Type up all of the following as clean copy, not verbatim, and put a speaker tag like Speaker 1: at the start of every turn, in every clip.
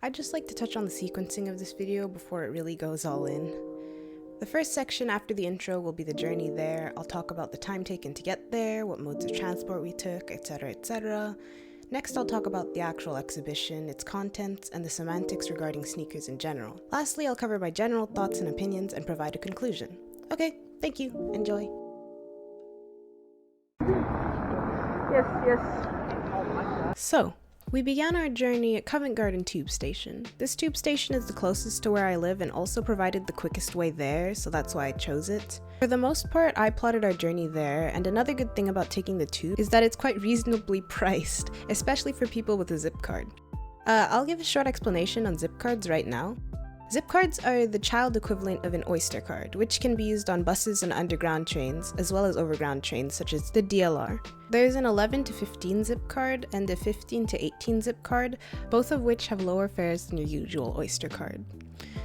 Speaker 1: I'd just like to touch on the sequencing of this video before it really goes all in. The first section after the intro will be the journey there. I'll talk about the time taken to get there, what modes of transport we took, etc, etc. Next, I'll talk about the actual exhibition, its contents, and the semantics regarding sneakers in general. Lastly, I'll cover my general thoughts and opinions and provide a conclusion. Okay, thank you. Enjoy. Yes. So, we began our journey at Covent Garden Tube Station. This tube station is the closest to where I live and also provided the quickest way there, so that's why I chose it. For the most part, I plotted our journey there, and another good thing about taking the tube is that it's quite reasonably priced, especially for people with a zip card. I'll give a short explanation on zip cards right now. Zip cards are the child equivalent of an Oyster card, which can be used on buses and underground trains, as well as overground trains such as the DLR. There's an 11 to 15 zip card and a 15 to 18 zip card, both of which have lower fares than your usual Oyster card.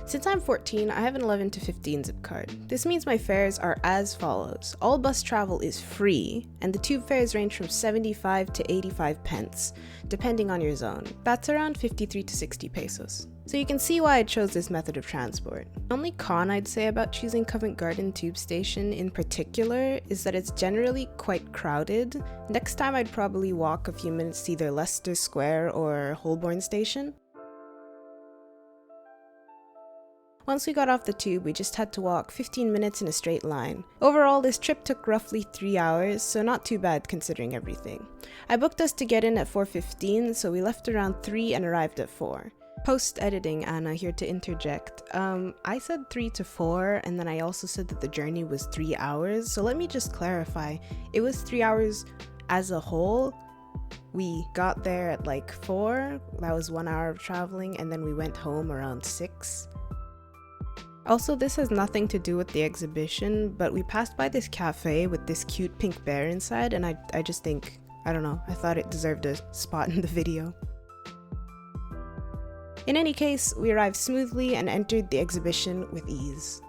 Speaker 1: Since I'm 14, I have an 11 to 15 zip card. This means my fares are as follows. All bus travel is free, and the tube fares range from 75 to 85 pence, depending on your zone. That's around 53 to 60 pesos. So you can see why I chose this method of transport. The only con I'd say about choosing Covent Garden Tube Station in particular is that it's generally quite crowded. Next time I'd probably walk a few minutes to either Leicester Square or Holborn Station. Once we got off the tube, we just had to walk 15 minutes in a straight line. Overall, this trip took roughly 3 hours, so not too bad considering everything. I booked us to get in at 4:15, so we left around 3 and arrived at 4. Post-editing, Anna here to interject. I said 3 to 4, and then I also said that the journey was 3 hours, so let me just clarify. It was 3 hours as a whole. We got there at like 4, that was 1 hour of traveling, and then we went home around 6. Also, this has nothing to do with the exhibition, but we passed by this cafe with this cute pink bear inside, and I just think, I don't know, I thought it deserved a spot in the video. In any case, we arrived smoothly and entered the exhibition with ease.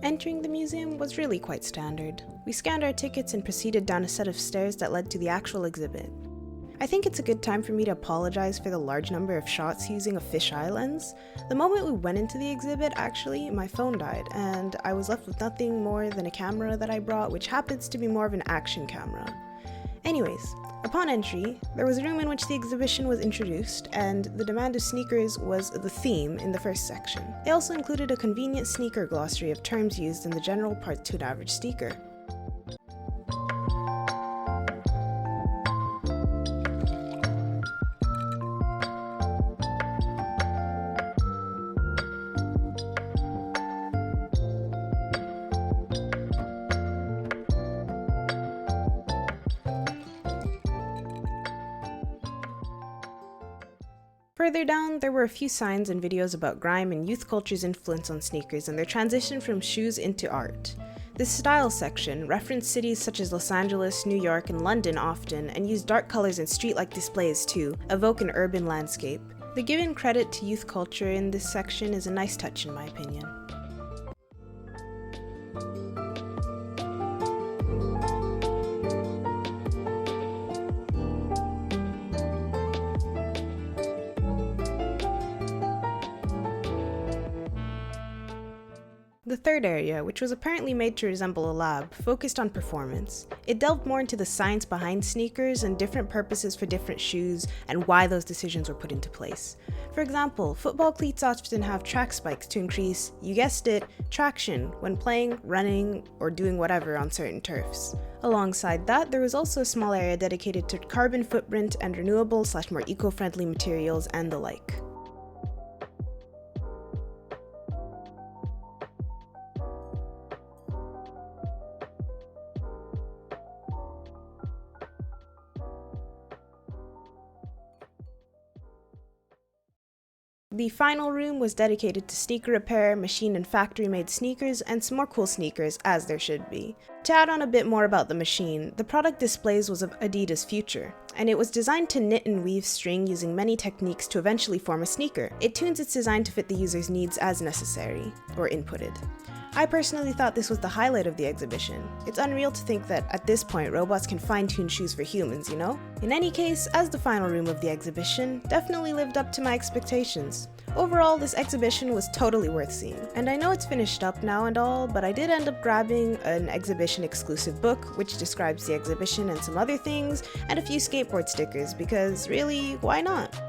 Speaker 1: Entering the museum was really quite standard. We scanned our tickets and proceeded down a set of stairs that led to the actual exhibit. I think it's a good time for me to apologize for the large number of shots using a fisheye lens. The moment we went into the exhibit, actually, my phone died, and I was left with nothing more than a camera that I brought, which happens to be more of an action camera. Anyways, upon entry, there was a room in which the exhibition was introduced, and the demand of sneakers was the theme in the first section. They also included a convenient sneaker glossary of terms used in the general parts to an average sneaker. Further down, there were a few signs and videos about grime and youth culture's influence on sneakers and their transition from shoes into art. This style section referenced cities such as Los Angeles, New York, and London often, and used dark colors and street-like displays to evoke an urban landscape. The given credit to youth culture in this section is a nice touch in my opinion. The third area, which was apparently made to resemble a lab, focused on performance. It delved more into the science behind sneakers and different purposes for different shoes and why those decisions were put into place. For example, football cleats often have track spikes to increase, you guessed it, traction when playing, running, or doing whatever on certain turfs. Alongside that, there was also a small area dedicated to carbon footprint and renewable/more eco-friendly materials and the like. The final room was dedicated to sneaker repair, machine and factory-made sneakers, and some more cool sneakers, as there should be. To add on a bit more about the machine, the product displays was of Adidas' future, and it was designed to knit and weave string using many techniques to eventually form a sneaker. It tunes its design to fit the user's needs as necessary, or inputted. I personally thought this was the highlight of the exhibition. It's unreal to think that at this point robots can fine-tune shoes for humans, you know? In any case, as the final room of the exhibition, definitely lived up to my expectations. Overall, this exhibition was totally worth seeing. And I know it's finished up now and all, but I did end up grabbing an exhibition exclusive book which describes the exhibition and some other things, and a few skateboard stickers because really, why not?